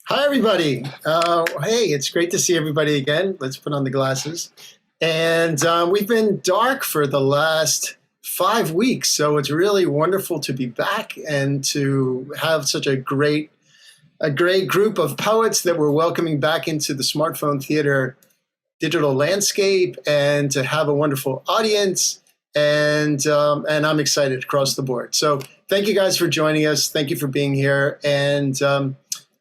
Hi, everybody. Hey, it's great to see everybody again. Let's put on the glasses. And we've been dark for the last 5 weeks, so it's really wonderful to be back and to have such a great group of poets that we're welcoming back into the smartphone theater digital landscape, and to have a wonderful audience. And I'm excited across the board. So thank you guys for joining us. Thank you for being here. And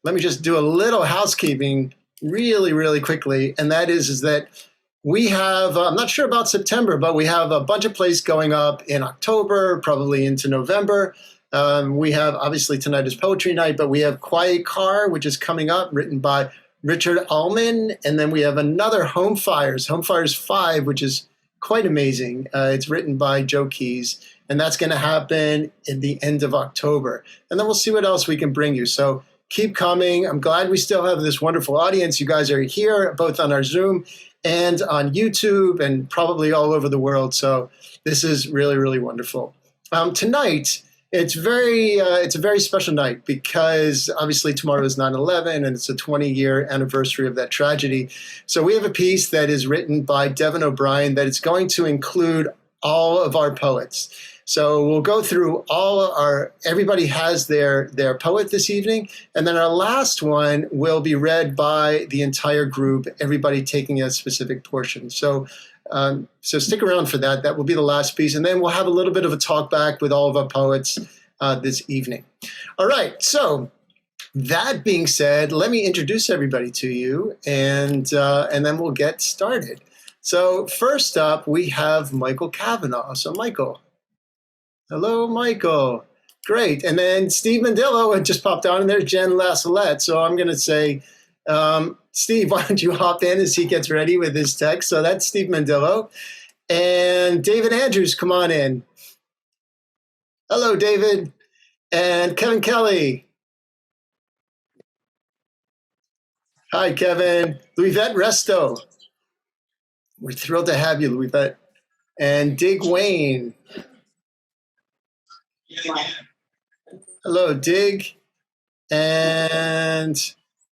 let me just do a little housekeeping really quickly. And that is that we have, I'm not sure about September, but we have a bunch of plays going up in October, probably into November. We have, obviously tonight is poetry night, but we have Quiet Car, which is coming up, written by Richard Allman. And then we have another Home Fires 5, which is quite amazing. It's written by Joe Keys, and that's going to happen in the end of October. And then we'll see what else we can bring you. So keep coming. I'm glad we still have this wonderful audience. You guys are here, both on our Zoom and on YouTube, and probably all over the world. So this is really wonderful. Tonight, it's a very special night because obviously tomorrow is 9/11 and it's a 20-year anniversary of that tragedy. So we have a piece that is written by Devin O'Brien that is going to include all of our poets. So we'll go through everybody has their poet this evening, and then our last one will be read by the entire group, everybody taking a specific portion. So stick around for that. That will be the last piece, and then we'll have a little bit of a talk back with all of our poets this evening. All right, so that being said, let me introduce everybody to you, and then we'll get started. So first up, we have Michael Cavanaugh. So Michael. Hello, Michael. Great. And then Steve Mendillo had just popped on, and there's Jen Lassalette. So I'm going to say, Steve, why don't you hop in as he gets ready with his text? So that's Steve Mendillo. And David Andrews, come on in. Hello, David. And Kevin Kelly. Hi, Kevin. Luivette Resto. We're thrilled to have you, Luivette. And Dig Wayne. Hello, Dig. And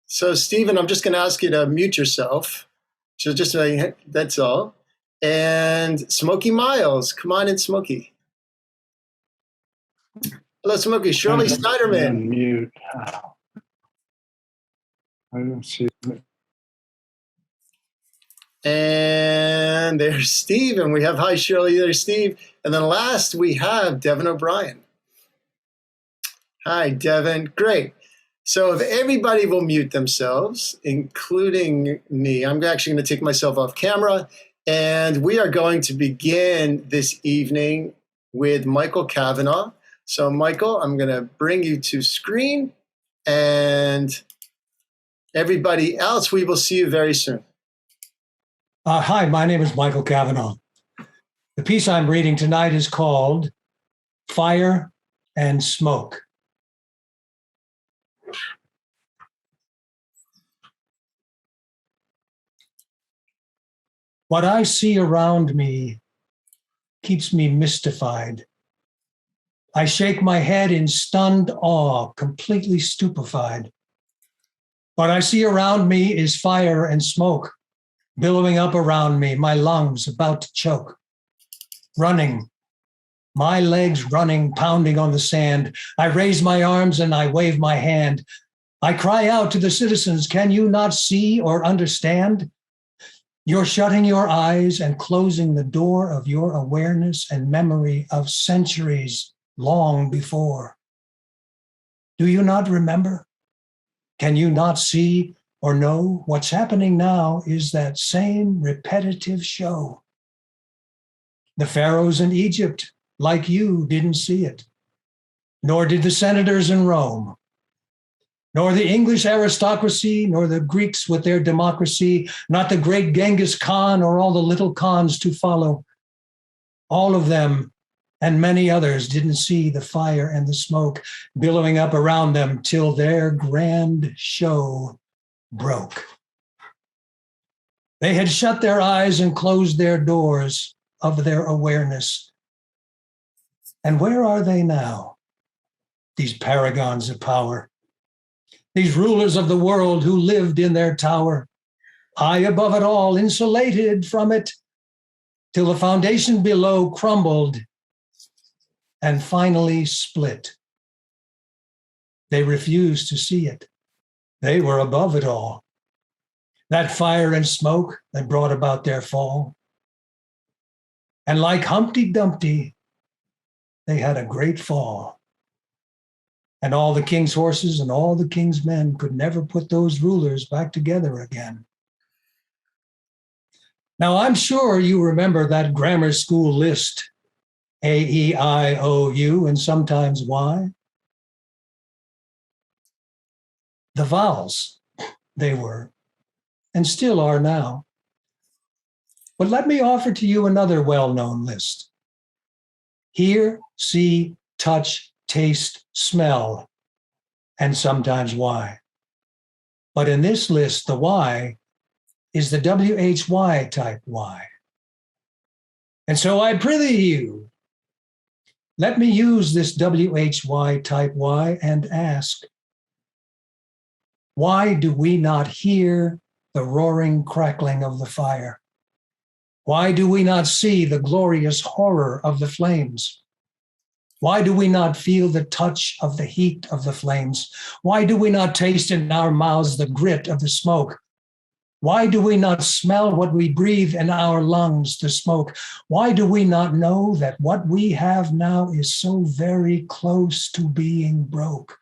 so, Stephen, I'm just going to ask you to mute yourself. So just that's all. And Smokey Miles, come on in, Smokey. Hello, Smokey. Shirley Sniderman. Mute. I don't see it. And there's Steve, and we have hi, Shirley. There's Steve. And then last we have Devin O'Brien. Hi, Devin. Great. So if everybody will mute themselves, including me, I'm actually going to take myself off camera, and we are going to begin this evening with Michael Cavanaugh. So Michael, I'm going to bring you to screen, and everybody else, we will see you very soon. Hi, my name is Michael Cavanaugh. The piece I'm reading tonight is called Fire and Smoke. What I see around me keeps me mystified. I shake my head in stunned awe, completely stupefied. What I see around me is fire and smoke, billowing up around me, my lungs about to choke. Running, my legs running, pounding on the sand. I raise my arms and I wave my hand. I cry out to the citizens, can you not see or understand? You're shutting your eyes and closing the door of your awareness and memory of centuries long before. Do you not remember? Can you not see or know what's happening now is that same repetitive show? The pharaohs in Egypt, like you, didn't see it, nor did the senators in Rome, nor the English aristocracy, nor the Greeks with their democracy, not the great Genghis Khan or all the little Khans to follow. All of them and many others didn't see the fire and the smoke billowing up around them till their grand show broke. They had shut their eyes and closed their doors of their awareness. And where are they now, these paragons of power? These rulers of the world who lived in their tower, high above it all, insulated from it, till the foundation below crumbled and finally split. They refused to see it. They were above it all. That fire and smoke that brought about their fall. And like Humpty Dumpty, they had a great fall. And all the king's horses and all the king's men could never put those rulers back together again. Now, I'm sure you remember that grammar school list, A, E, I, O, U, and sometimes Y. The vowels, they were, and still are now. But let me offer to you another well-known list. Hear, see, touch, taste, smell, and sometimes Y. But in this list, the Y is the WHY type Y. And so I prithee you, let me use this WHY type Y and ask, why do we not hear the roaring crackling of the fire? Why do we not see the glorious horror of the flames? Why do we not feel the touch of the heat of the flames? Why do we not taste in our mouths the grit of the smoke? Why do we not smell what we breathe in our lungs, the smoke? Why do we not know that what we have now is so very close to being broke?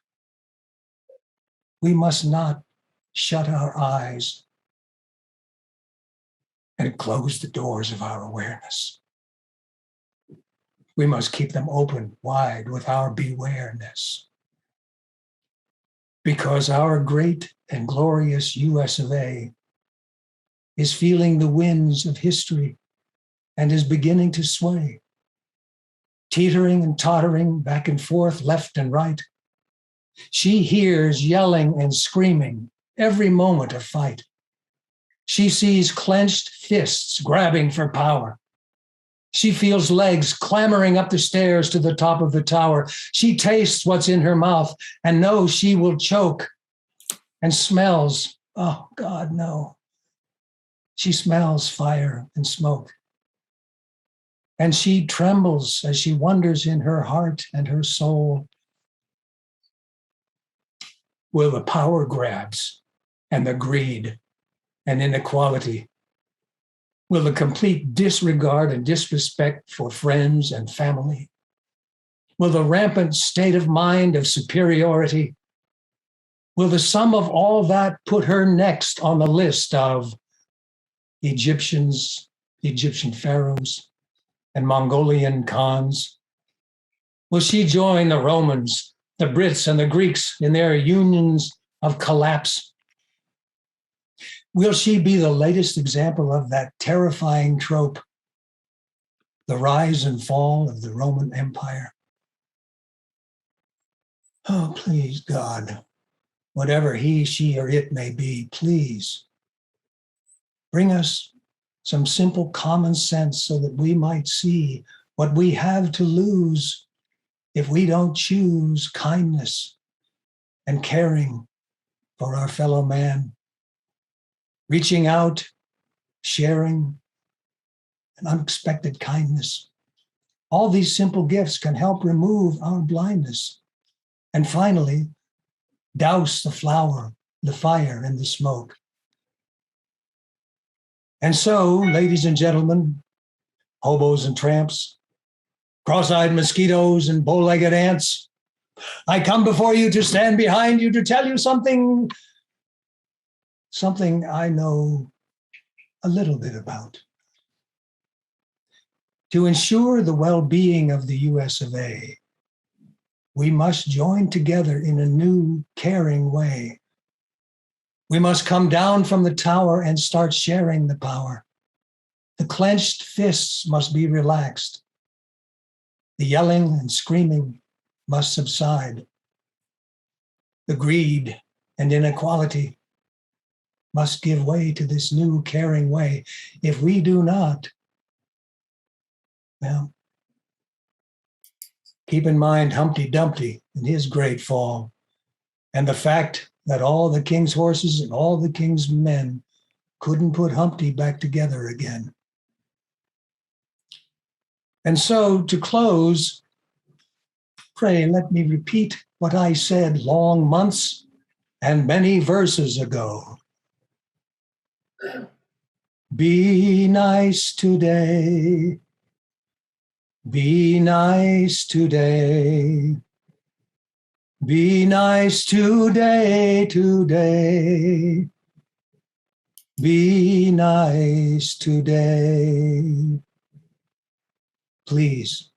We must not shut our eyes and close the doors of our awareness. We must keep them open wide with our bewareness. Because our great and glorious US of A is feeling the winds of history and is beginning to sway, teetering and tottering back and forth, left and right. She hears yelling and screaming every moment of fight. She sees clenched fists grabbing for power. She feels legs clambering up the stairs to the top of the tower. She tastes what's in her mouth and knows she will choke, and smells, oh God, no. She smells fire and smoke. And she trembles as she wonders in her heart and her soul, will the power grabs and the greed and inequality, will the complete disregard and disrespect for friends and family, will the rampant state of mind of superiority, will the sum of all that put her next on the list of Egyptians, Egyptian pharaohs, and Mongolian Khans? Will she join the Romans, the Brits, and the Greeks in their unions of collapse? Will she be the latest example of that terrifying trope, the rise and fall of the Roman Empire? Oh, please, God, whatever he, she, or it may be, please bring us some simple common sense so that we might see what we have to lose if we don't choose kindness and caring for our fellow man, reaching out, sharing, an unexpected kindness. All these simple gifts can help remove our blindness. And finally, douse the flower, the fire, and the smoke. And so, ladies and gentlemen, hobos and tramps, cross-eyed mosquitoes and bow-legged ants, I come before you to stand behind you to tell you something I know a little bit about. To ensure the well-being of the US of A, we must join together in a new, caring way. We must come down from the tower and start sharing the power. The clenched fists must be relaxed. The yelling and screaming must subside. The greed and inequality must give way to this new caring way. If we do not, well, keep in mind Humpty Dumpty and his great fall, and the fact that all the king's horses and all the king's men couldn't put Humpty back together again. And so to close, pray let me repeat what I said long months and many verses ago. Be nice today. Be nice today. Be nice today, today. Be nice today. Please.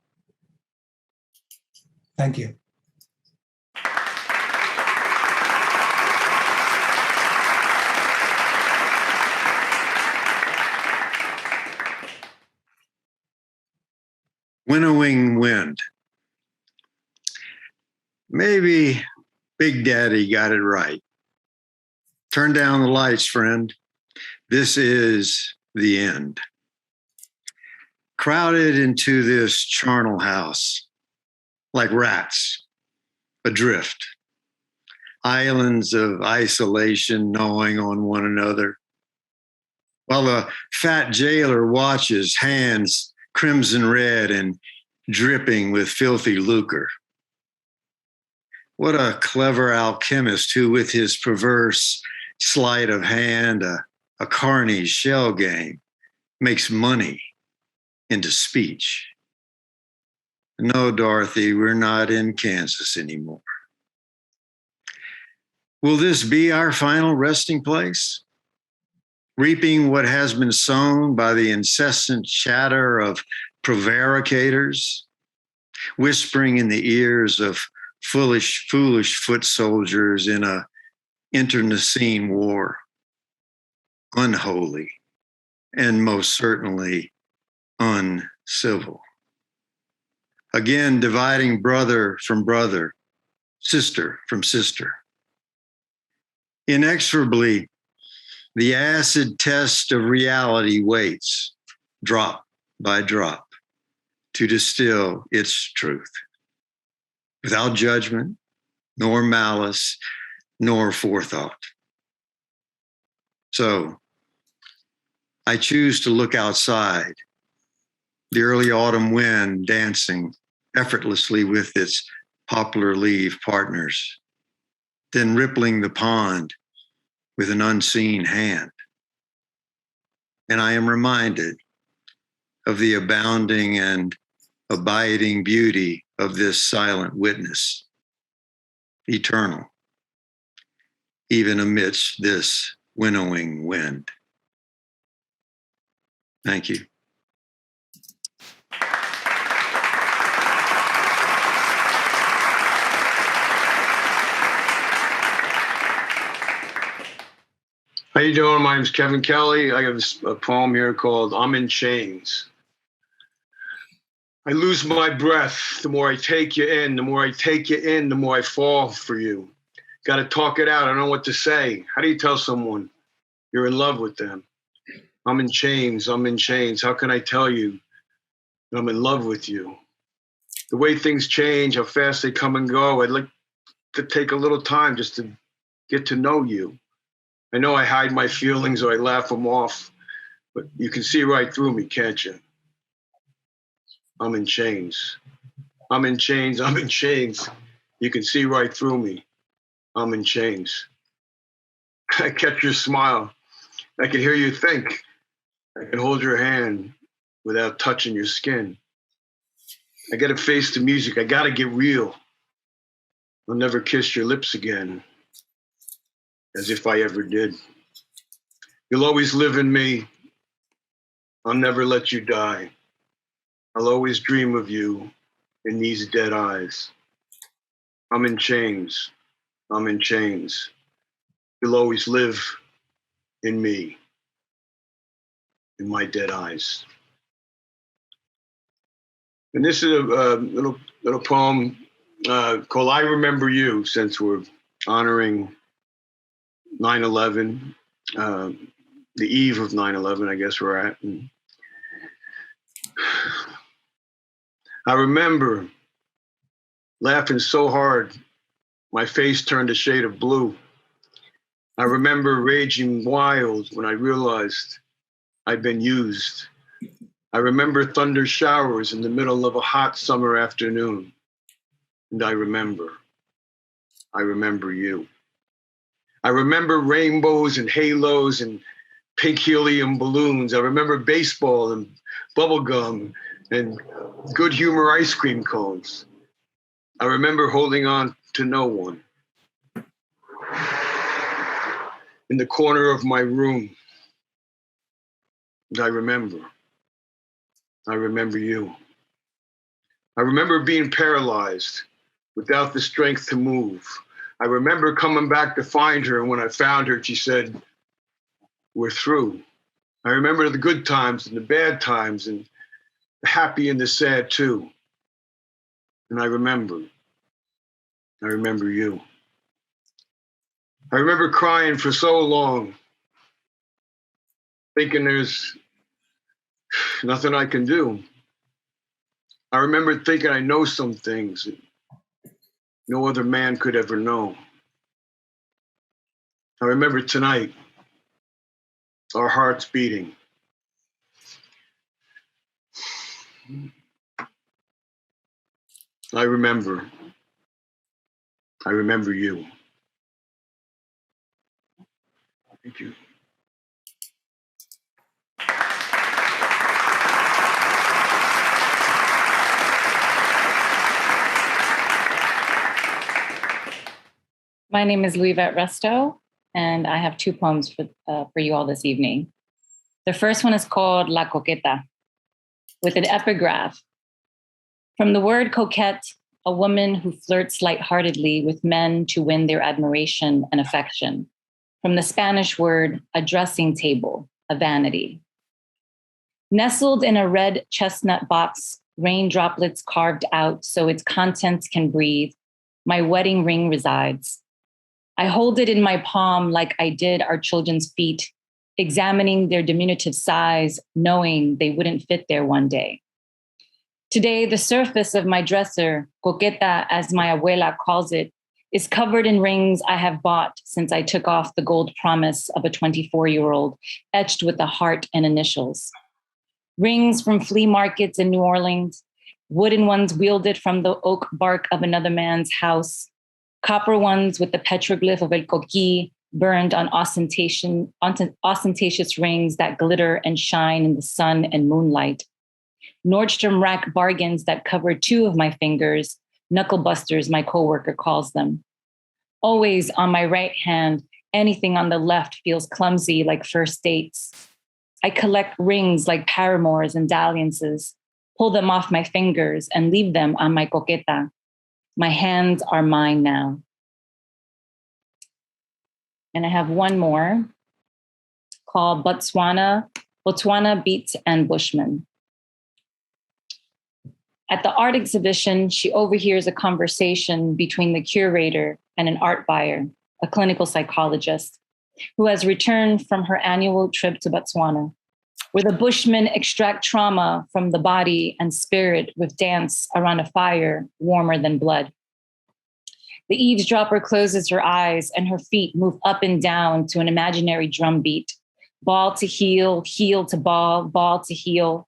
Thank you. Winnowing wind. Maybe Big Daddy got it right. Turn down the lights, friend. This is the end. Crowded into this charnel house like rats, adrift. Islands of isolation gnawing on one another. While the fat jailer watches, hands crimson red and dripping with filthy lucre. What a clever alchemist who, with his perverse sleight of hand, a carney's shell game, makes money into speech. No, Dorothy, we're not in Kansas anymore. Will this be our final resting place? Reaping what has been sown by the incessant chatter of prevaricators, whispering in the ears of foolish foot soldiers in a internecine war, unholy and most certainly uncivil. Again, dividing brother from brother, sister from sister. Inexorably, the acid test of reality waits, drop by drop, to distill its truth, without judgment, nor malice, nor forethought. So, I choose to look outside, the early autumn wind dancing effortlessly with its poplar leaf partners, then rippling the pond with an unseen hand. And I am reminded of the abounding and abiding beauty of this silent witness, eternal, even amidst this winnowing wind. Thank you. How you doing? My name's Kevin Kelly. I have a poem here called I'm in Chains. I lose my breath the more I take you in, the more I take you in, the more I fall for you. Got to talk it out. I don't know what to say. How do you tell someone you're in love with them? I'm in chains. I'm in chains. How can I tell you that I'm in love with you? The way things change, how fast they come and go. I'd like to take a little time just to get to know you. I know I hide my feelings or I laugh them off, but you can see right through me, can't you? I'm in chains. I'm in chains. I'm in chains. You can see right through me. I'm in chains. I catch your smile. I can hear you think. I can hold your hand without touching your skin. I got to face the music. I got to get real. I'll never kiss your lips again, as if I ever did. You'll always live in me. I'll never let you die. I'll always dream of you in these dead eyes. I'm in chains. I'm in chains. You'll always live in me, in my dead eyes. And this is a little poem called I Remember You, since we're honoring 9/11, the eve of 9/11, I guess we're at. And I remember laughing so hard, my face turned a shade of blue. I remember raging wild when I realized I'd been used. I remember thunder showers in the middle of a hot summer afternoon. And I remember you. I remember rainbows and halos and pink helium balloons. I remember baseball and bubblegum and good humor ice cream cones. I remember holding on to no one. In the corner of my room. And I remember you. I remember being paralyzed without the strength to move. I remember coming back to find her, and when I found her, she said, "We're through." I remember the good times and the bad times and the happy and the sad too. And I remember you. I remember crying for so long, thinking there's nothing I can do. I remember thinking I know some things that no other man could ever know. I remember tonight, our hearts beating. I remember you. Thank you. My name is Luivette Resto, and I have two poems for you all this evening. The first one is called La Coqueta, with an epigraph. From the word coquette, a woman who flirts lightheartedly with men to win their admiration and affection. From the Spanish word, a dressing table, a vanity. Nestled in a red chestnut box, rain droplets carved out so its contents can breathe, my wedding ring resides. I hold it in my palm like I did our children's feet, examining their diminutive size, knowing they wouldn't fit there one day. Today, the surface of my dresser, coqueta as my abuela calls it, is covered in rings I have bought since I took off the gold promise of a 24-year-old, etched with a heart and initials. Rings from flea markets in New Orleans, wooden ones wielded from the oak bark of another man's house, copper ones with the petroglyph of El Coquí burned on ostentatious rings that glitter and shine in the sun and moonlight. Nordstrom rack bargains that cover two of my fingers, knuckle busters, my coworker calls them. Always on my right hand, anything on the left feels clumsy like first dates. I collect rings like paramours and dalliances, pull them off my fingers and leave them on my coqueta. My hands are mine now. And I have one more called Botswana Beats and Bushmen. At the art exhibition, she overhears a conversation between the curator and an art buyer, a clinical psychologist, who has returned from her annual trip to Botswana, where the Bushmen extract trauma from the body and spirit with dance around a fire warmer than blood. The eavesdropper closes her eyes and her feet move up and down to an imaginary drum beat. Ball to heel, heel to ball, ball to heel.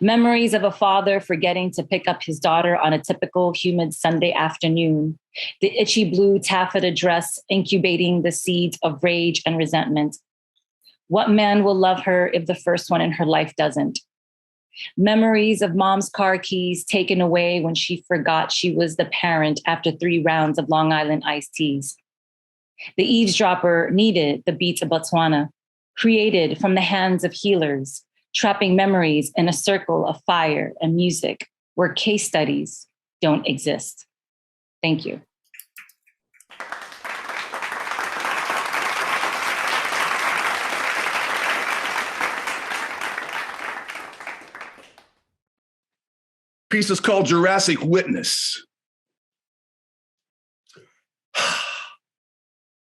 Memories of a father forgetting to pick up his daughter on a typical humid Sunday afternoon. The itchy blue taffeta dress incubating the seeds of rage and resentment. What man will love her if the first one in her life doesn't? Memories of mom's car keys taken away when she forgot she was the parent after 3 rounds of Long Island iced teas. The eavesdropper needed the beats of Botswana, created from the hands of healers, trapping memories in a circle of fire and music where case studies don't exist. Thank you. Piece is called Jurassic Witness.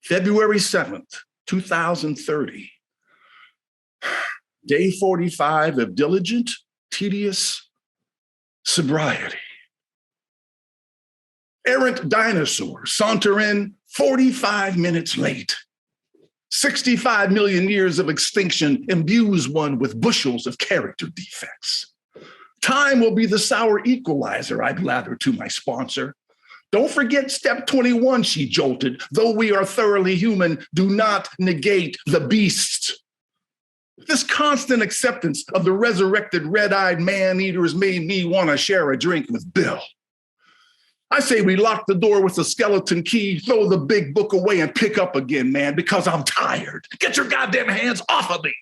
February 7th, 2030. Day 45 of diligent, tedious sobriety. Errant dinosaur saunter in 45 minutes late. 65 million years of extinction imbues one with bushels of character defects. Time will be the sour equalizer, I blather to my sponsor. Don't forget step 21, she jolted. Though we are thoroughly human, do not negate the beasts. This constant acceptance of the resurrected red-eyed man-eaters made me want to share a drink with Bill. I say we lock the door with the skeleton key, throw the big book away and pick up again, man, because I'm tired. Get your goddamn hands off of me.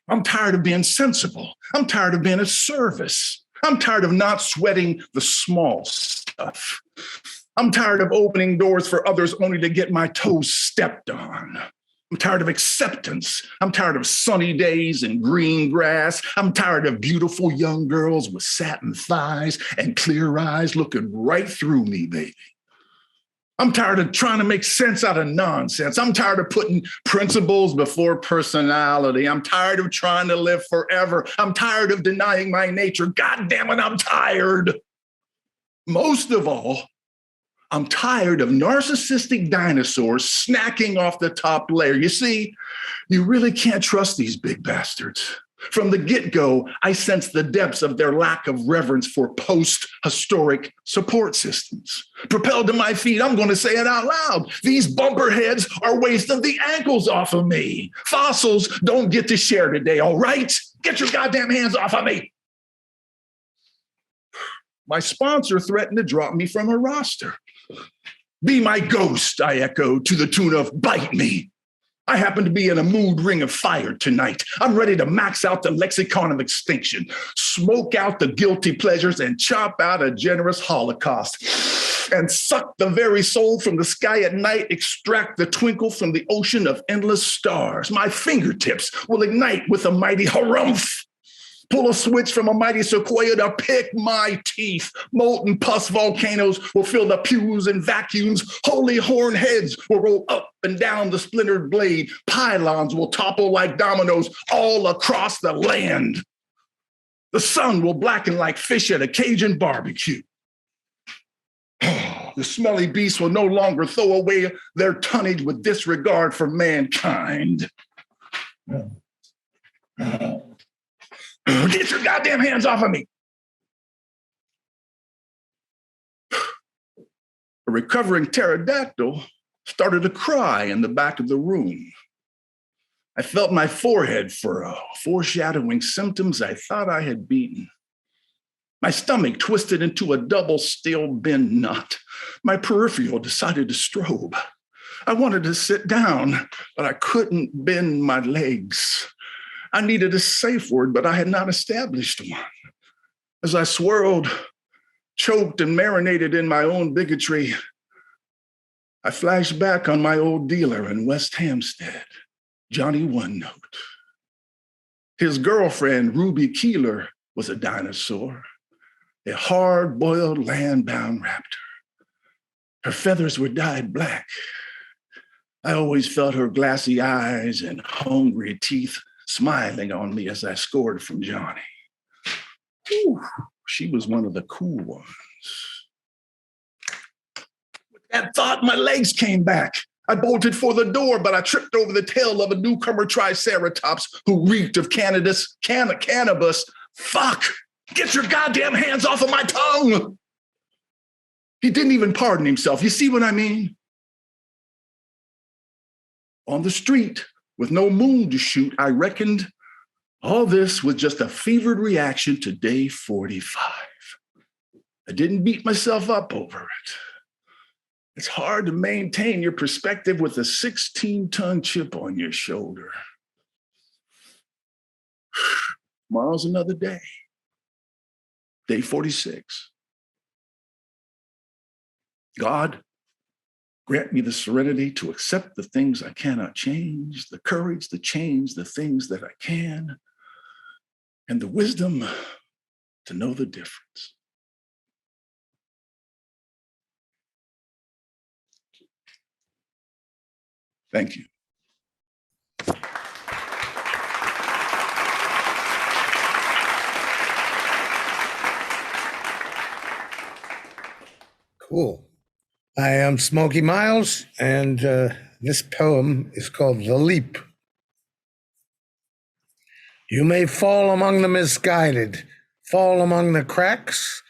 I'm tired of being sensible. I'm tired of being of service. I'm tired of not sweating the small stuff. I'm tired of opening doors for others only to get my toes stepped on. I'm tired of acceptance. I'm tired of sunny days and green grass. I'm tired of beautiful young girls with satin thighs and clear eyes looking right through me, baby. I'm tired of trying to make sense out of nonsense. I'm tired of putting principles before personality. I'm tired of trying to live forever. I'm tired of denying my nature. God damn it, I'm tired. Most of all, I'm tired of narcissistic dinosaurs snacking off the top layer. You see, you really can't trust these big bastards. From the get-go, I sense the depths of their lack of reverence for post-historic support systems. Propelled to my feet, I'm going to say it out loud. These bumper heads are wasting the ankles off of me. Fossils don't get to share today, all right? Get your goddamn hands off of me. My sponsor threatened to drop me from her roster. Be my ghost, I echoed to the tune of bite me. I happen to be in a mood ring of fire tonight. I'm ready to max out the lexicon of extinction, smoke out the guilty pleasures, and chop out a generous holocaust. And suck the very soul from the sky at night, extract the twinkle from the ocean of endless stars. My fingertips will ignite with a mighty harumph. Pull a switch from a mighty sequoia to pick my teeth. Molten pus volcanoes will fill the pews and vacuums. Holy horn heads will roll up and down the splintered blade. Pylons will topple like dominoes all across the land. The sun will blacken like fish at a Cajun barbecue. The smelly beasts will no longer throw away their tonnage with disregard for mankind. Get your goddamn hands off of me. A recovering pterodactyl started to cry in the back of the room. I felt my forehead furrow, foreshadowing symptoms I thought I had beaten. My stomach twisted into a double steel bend knot. My peripheral decided to strobe. I wanted to sit down, but I couldn't bend my legs. I needed a safe word, but I had not established one. As I swirled, choked, and marinated in my own bigotry, I flashed back on my old dealer in West Hampstead, Johnny One Note. His girlfriend, Ruby Keeler, was a dinosaur, a hard-boiled land-bound raptor. Her feathers were dyed black. I always felt her glassy eyes and hungry teeth smiling on me as I scored from Johnny. Whew, she was one of the cool ones. With that thought, my legs came back. I bolted for the door, but I tripped over the tail of a newcomer triceratops who reeked of cannabis. Fuck! Get your goddamn hands off of my tongue! He didn't even pardon himself. You see what I mean? On the street, with no moon to shoot, I reckoned all this was just a fevered reaction to day 45. I didn't beat myself up over it. It's hard to maintain your perspective with a 16-ton chip on your shoulder. Tomorrow's another day. Day 46. God, grant me the serenity to accept the things I cannot change, the courage to change the things that I can, and the wisdom to know the difference. Thank you. Cool. I am Smokey Miles, and this poem is called The Leap. You may fall among the misguided, fall among the cracks,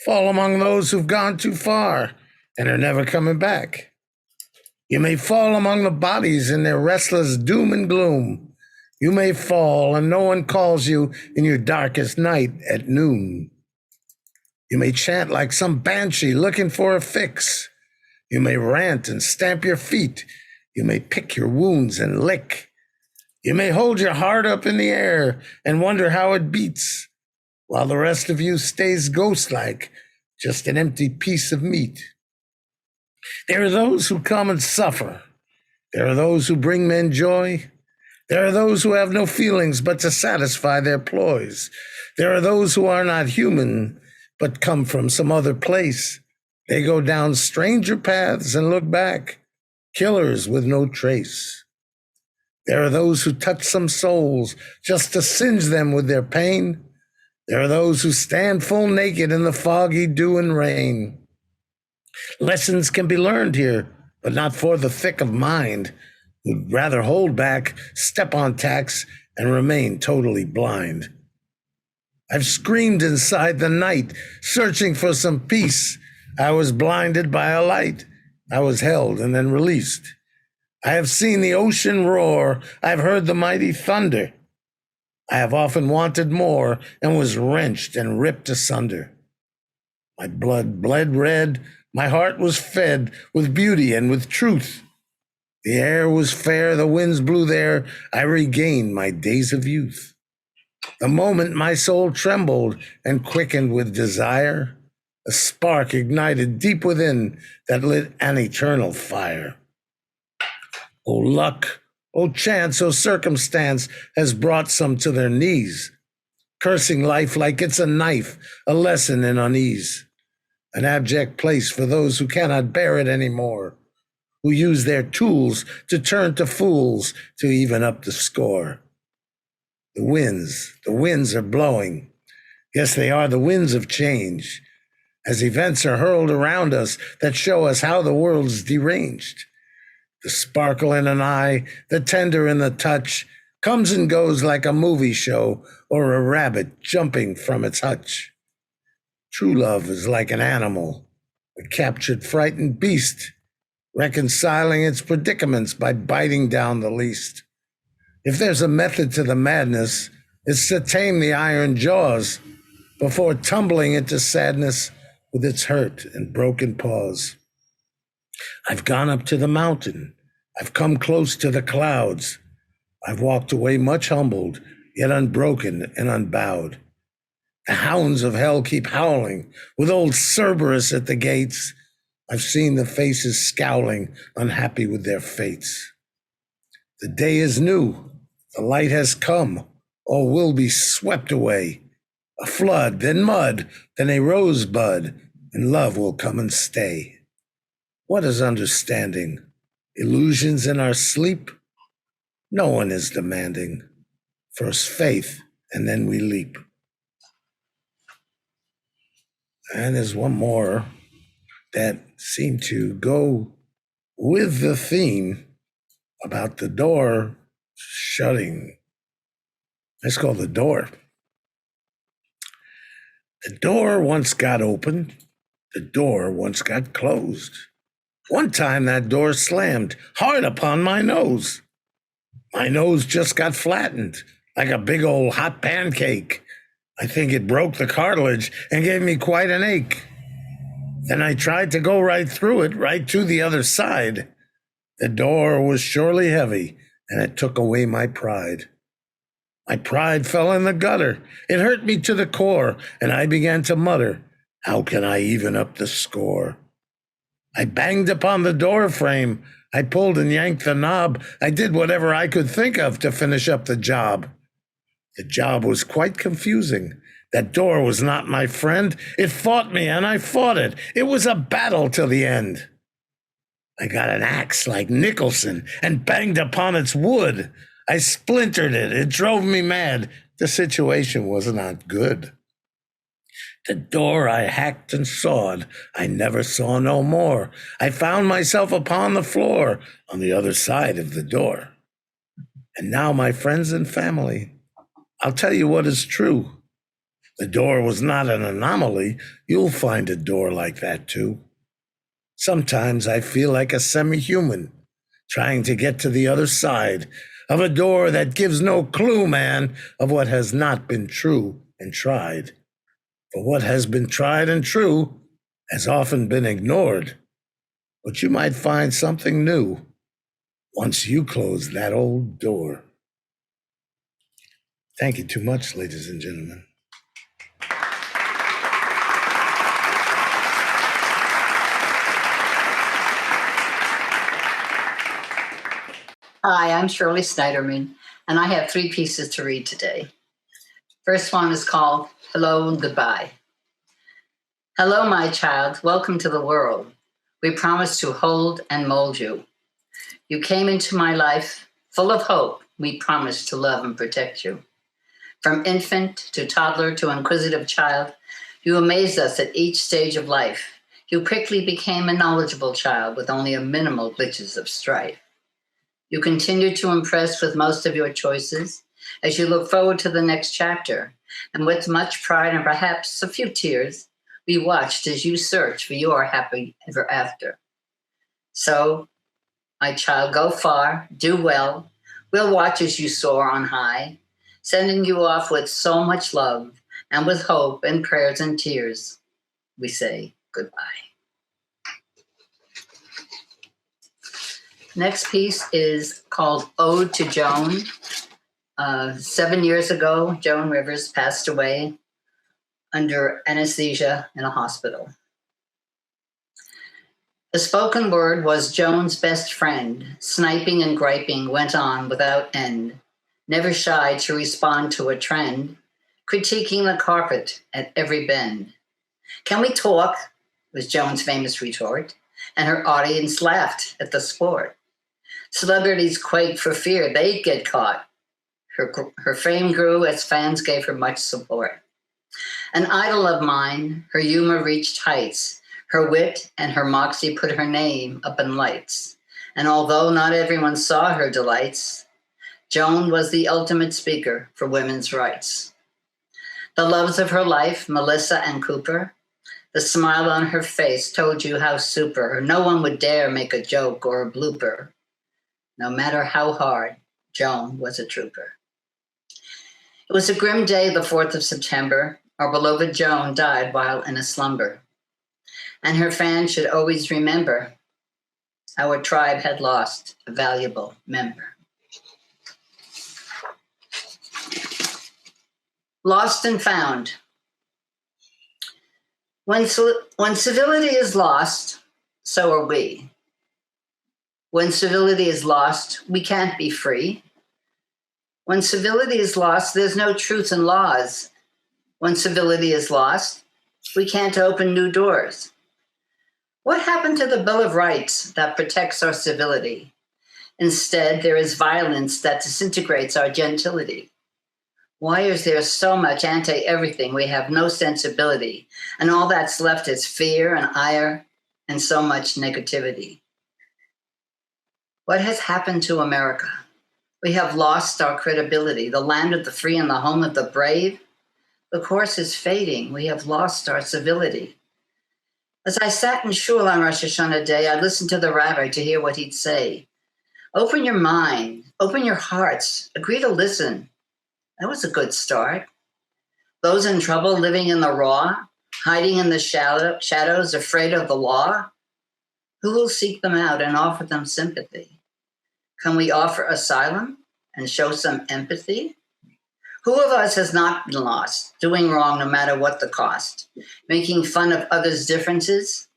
fall among those who've gone too far and are never coming back. You may fall among the bodies in their restless doom and gloom. You may fall and no one calls you in your darkest night at noon. You may chant like some banshee looking for a fix. You may rant and stamp your feet. You may pick your wounds and lick. You may hold your heart up in the air and wonder how it beats, while the rest of you stays ghost-like, just an empty piece of meat. There are those who come and suffer. There are those who bring men joy. There are those who have no feelings but to satisfy their ploys. There are those who are not human, but come from some other place. They go down stranger paths and look back, killers with no trace. There are those who touch some souls just to singe them with their pain. There are those who stand full naked in the foggy dew and rain. Lessons can be learned here, but not for the thick of mind, who'd rather hold back, step on tacks, and remain totally blind. I've screamed inside the night, searching for some peace. I was blinded by a light. I was held and then released. I have seen the ocean roar. I've heard the mighty thunder. I have often wanted more and was wrenched and ripped asunder. My blood bled red. My heart was fed with beauty and with truth. The air was fair. The winds blew there. I regained my days of youth. The moment my soul trembled and quickened with desire, a spark ignited deep within that lit an eternal fire. Oh, luck, oh, chance, oh, circumstance has brought some to their knees, cursing life like it's a knife, a lesson in unease, an abject place for those who cannot bear it anymore, who use their tools to turn to fools to even up the score. The winds are blowing. Yes, they are the winds of change, as events are hurled around us that show us how the world's deranged. The sparkle in an eye, the tender in the touch, comes and goes like a movie show or a rabbit jumping from its hutch. True love is like an animal, a captured, frightened beast, reconciling its predicaments by biting down the least. If there's a method to the madness, it's to tame the iron jaws before tumbling into sadness with its hurt and broken paws. I've gone up to the mountain. I've come close to the clouds. I've walked away much humbled, yet unbroken and unbowed. The hounds of hell keep howling, with old Cerberus at the gates. I've seen the faces scowling, unhappy with their fates. The day is new. The light has come. All will be swept away. A flood, then mud, then a rosebud, and love will come and stay. What is understanding? Illusions in our sleep? No one is demanding. First faith, and then we leap. And there's one more that seemed to go with the theme about the door shutting. Let's call The Door. The door once got opened. The door once got closed. One time that door slammed hard upon my nose. My nose just got flattened like a big old hot pancake. I think it broke the cartilage and gave me quite an ache. Then I tried to go right through it, right to the other side. The door was surely heavy, and it took away my pride. My pride fell in the gutter. It hurt me to the core, and I began to mutter, how can I even up the score? I banged upon the door frame. I pulled and yanked the knob. I did whatever I could think of to finish up the job. The job was quite confusing. That door was not my friend. It fought me, and I fought it. It was a battle till the end. I got an axe like Nicholson and banged upon its wood. I splintered it. It drove me mad. The situation was not good. The door I hacked and sawed, I never saw no more. I found myself upon the floor on the other side of the door. And now, my friends and family, I'll tell you what is true. The door was not an anomaly. You'll find a door like that too. Sometimes I feel like a semi-human trying to get to the other side of a door that gives no clue, man, of what has not been true and tried. For what has been tried and true has often been ignored. But you might find something new once you close that old door. Thank you too much, ladies and gentlemen. Hi, I'm Shirley Sniderman, and I have 3 pieces to read today. First one is called Hello and Goodbye. Hello, my child. Welcome to the world. We promise to hold and mold you. You came into my life full of hope. We promise to love and protect you. From infant to toddler to inquisitive child, you amazed us at each stage of life. You quickly became a knowledgeable child with only a minimal glitches of strife. You continue to impress with most of your choices as you look forward to the next chapter. And with much pride and perhaps a few tears, we watched as you search for your happy ever after. So, my child, go far, do well. We'll watch as you soar on high, sending you off with so much love and with hope and prayers and tears. We say goodbye. Next piece is called Ode to Joan. 7 years ago, Joan Rivers passed away under anesthesia in a hospital. The spoken word was Joan's best friend. Sniping and griping went on without end, never shy to respond to a trend, critiquing the carpet at every bend. Can we talk? Was Joan's famous retort, and her audience laughed at the sport. Celebrities quaked for fear they'd get caught. Her fame grew as fans gave her much support. An idol of mine, her humor reached heights. Her wit and her moxie put her name up in lights. And although not everyone saw her delights, Joan was the ultimate speaker for women's rights. The loves of her life, Melissa and Cooper, the smile on her face told you how super. No one would dare make a joke or a blooper. No matter how hard, Joan was a trooper. It was a grim day, the 4th of September. Our beloved Joan died while in a slumber. And her fans should always remember our tribe had lost a valuable member. Lost and found. When civility is lost, so are we. When civility is lost, we can't be free. When civility is lost, there's no truth in laws. When civility is lost, we can't open new doors. What happened to the Bill of Rights that protects our civility? Instead, there is violence that disintegrates our gentility. Why is there so much anti-everything? We have no sensibility, and all that's left is fear and ire and so much negativity. What has happened to America? We have lost our credibility, the land of the free and the home of the brave. The course is fading. We have lost our civility. As I sat in shul on Rosh Hashanah day, I listened to the rabbi to hear what he'd say. Open your mind, open your hearts, agree to listen. That was a good start. Those in trouble living in the raw, hiding in the shadows, afraid of the law, who will seek them out and offer them sympathy? Can we offer asylum and show some empathy? Who of us has not been lost, doing wrong no matter what the cost, making fun of others' differences?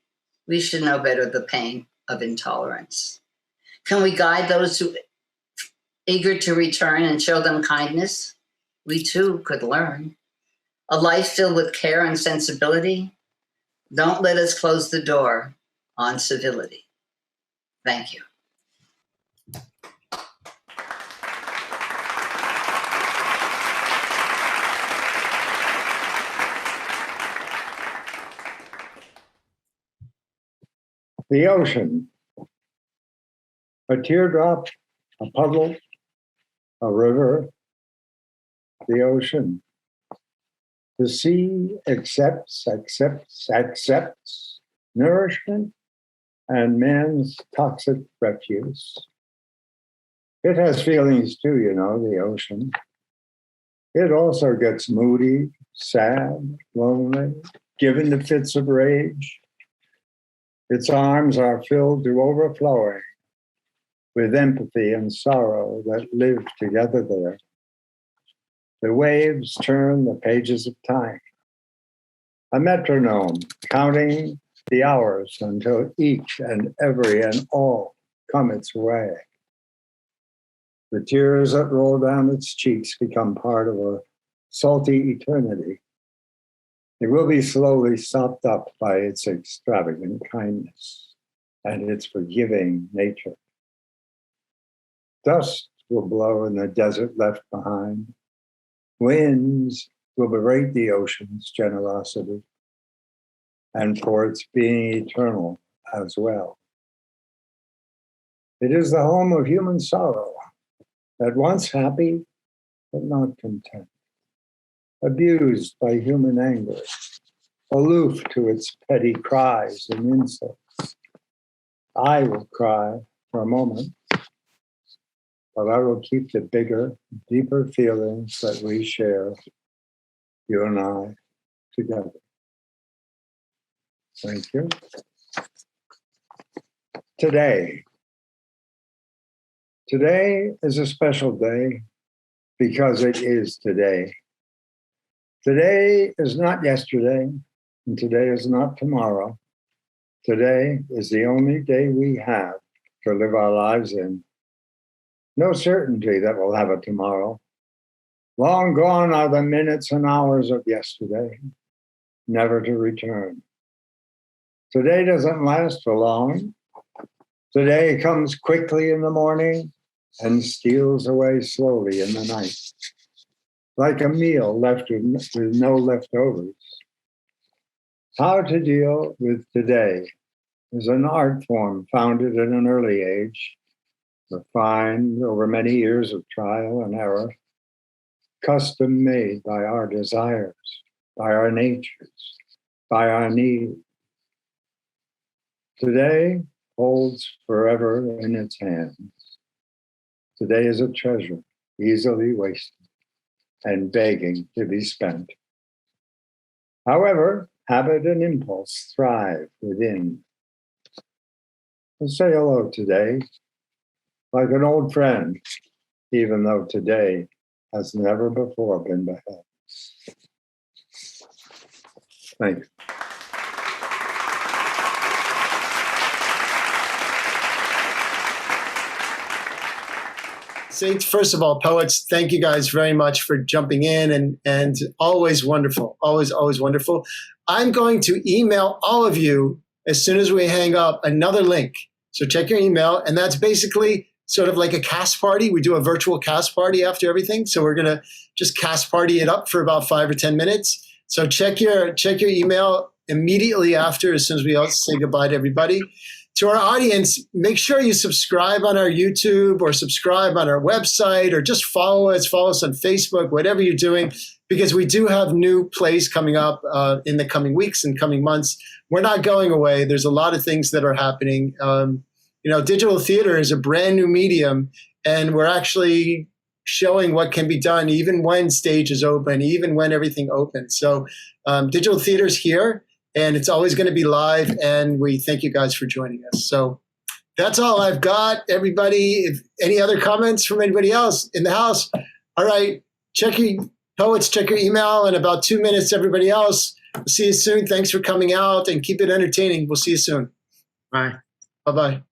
We should know better the pain of intolerance. Can we guide those who eager to return and show them kindness? We too could learn. A life filled with care and sensibility. Don't let us close the door on civility. Thank you. The ocean, a teardrop, a puddle, a river, the ocean. The sea accepts nourishment and man's toxic refuse. It has feelings too, you know, the ocean. It also gets moody, sad, lonely, given to fits of rage. Its arms are filled to overflowing with empathy and sorrow that live together there. The waves turn the pages of time, a metronome counting the hours until each and every and all come its way. The tears that roll down its cheeks become part of a salty eternity. It will be slowly sopped up by its extravagant kindness and its forgiving nature. Dust will blow in the desert left behind. Winds will berate the ocean's generosity and for its being eternal as well. It is the home of human sorrow, at once happy but not content, abused by human anger, aloof to its petty cries and insults. I will cry for a moment, but I will keep the bigger, deeper feelings that we share, you and I, together. Thank you. Today is a special day because it is today. Today is not yesterday, and today is not tomorrow. Today is the only day we have to live our lives in. No certainty that we'll have a tomorrow. Long gone are the minutes and hours of yesterday, never to return. Today doesn't last for long. Today comes quickly in the morning and steals away slowly in the night, like a meal left with no leftovers. How to deal with today is an art form founded at an early age, refined over many years of trial and error, custom made by our desires, by our natures, by our needs. Today holds forever in its hands. Today is a treasure easily wasted and begging to be spent. However, habit and impulse thrive within. Let's say hello today, like an old friend, even though today has never before been beheld. Thank you. Saints, first of all, poets, thank you guys very much for jumping in and always wonderful, always wonderful. I'm going to email all of you as soon as we hang up another link. So check your email, and that's basically sort of like a cast party. We do a virtual cast party after everything. So we're gonna just cast party it up for about 5 or 10 minutes. So check your email immediately after, as soon as we all say goodbye to everybody. To our audience, make sure you subscribe on our YouTube or subscribe on our website, or just follow us on Facebook, whatever you're doing, because we do have new plays coming up in the coming weeks and coming months. We're not going away. There's a lot of things that are happening. Digital theater is a brand new medium, and we're actually showing what can be done even when stage is open, even when everything opens. So digital theater is here. And it's always going to be live, and we thank you guys for joining us. So that's all I've got, everybody. If any other comments from anybody else in the house? All right, check your email in about 2 minutes, everybody else. We'll see you soon. Thanks for coming out, and keep it entertaining. We'll see you soon. Bye. Bye-bye.